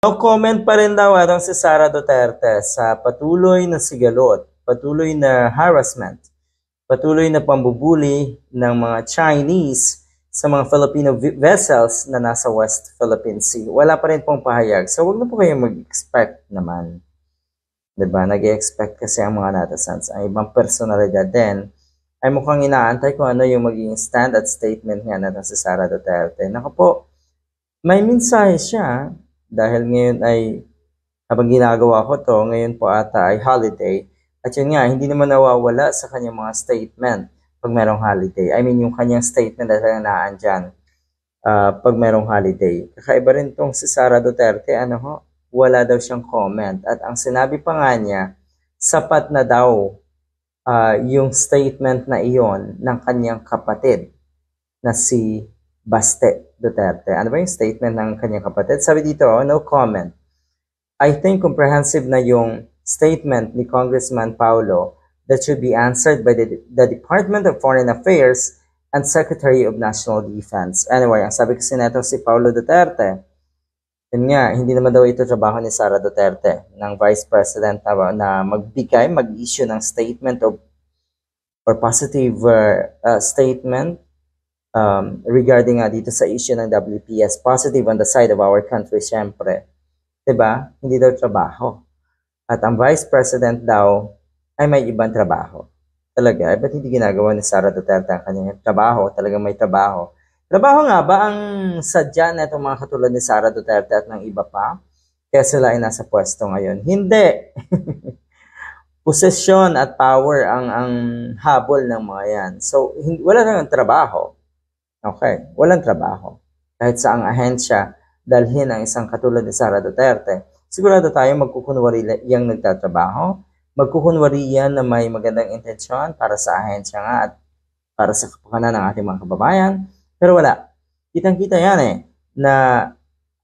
No comment pa rin daw atong si Sara Duterte sa patuloy na sigalot, patuloy na harassment, patuloy na pambubuli ng mga Chinese sa mga Filipino vessels na nasa West Philippine Sea. Wala pa rin pong pahayag. So wag na po kayong mag-expect naman. Diba? Nag-expect kasi ang mga netizens. Ang ibang personalidad din ay mukhang inaantay kung ano yung magiging stand at statement nga natin si Sara Duterte. Naku po, may mensahe siya dahil ngayon ay, habang ginagawa ko to, ngayon po ata ay holiday. At yun nga, hindi naman nawawala sa kanyang mga statement pag merong holiday. I mean, yung kanyang statement na talagang naandyan pag merong holiday. Kakaiba rin tong si Sara Duterte, wala daw siyang comment. At ang sinabi pa nga niya, sapat na daw yung statement na iyon ng kanyang kapatid na si Baste Duterte. Ano ba yung statement ng kanyang kapatid? Sabi dito, no comment. I think comprehensive na yung statement ni Congressman Paulo that should be answered by the Department of Foreign Affairs and Secretary of National Defense. Anyway, ang sabi kasi neto si Paulo Duterte, yun nga, hindi naman daw ito trabaho ni Sara Duterte ng Vice President na magbigay, mag-issue ng statement or positive statement regarding dito sa issue ng WPS, positive on the side of our country, syempre. Diba? Hindi daw trabaho. At ang Vice President daw ay may ibang trabaho. Talaga, ba't hindi ginagawa ni Sara Duterte ang kanyang trabaho? Talagang may trabaho. Trabaho nga ba ang sadya na itong mga katulad ni Sara Duterte at ng iba pa? Kaya sila ay nasa pwesto ngayon. Hindi! Posesyon at power ang habol ng mga yan. So, wala nang trabaho. Okay, walang trabaho. Kahit sa ang ahensya, dalhin ang isang katulad ni Sara Duterte, sigurado tayo magkukunwari yang nagtatrabaho, magkukunwari yan na may magandang intensyon para sa ahensya nga at para sa kapakanan ng ating mga kababayan. Pero wala. Kitang-kita yan na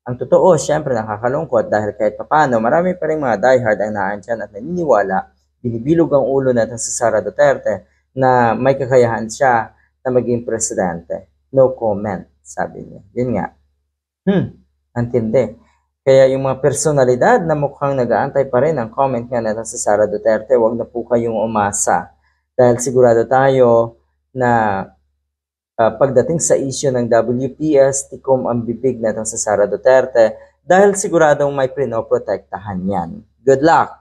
ang totoo, syempre nakakalungkot dahil kahit papano, marami pa rin mga diehard ang naandyan at naniniwala, binibilog ang ulo natin sa Sara Duterte na may kakayahan siya na maging presidente. No comment, sabi niya. Yun nga. Antindi. Kaya yung mga personalidad na mukhang nag-aantay pa rin ang comment nga natin sa Sara Duterte, wag na po kayong umasa. Dahil sigurado tayo na pagdating sa issue ng WPS, tikom ang bibig natin sa Sara Duterte dahil siguradong may pinoprotektahan yan. Good luck!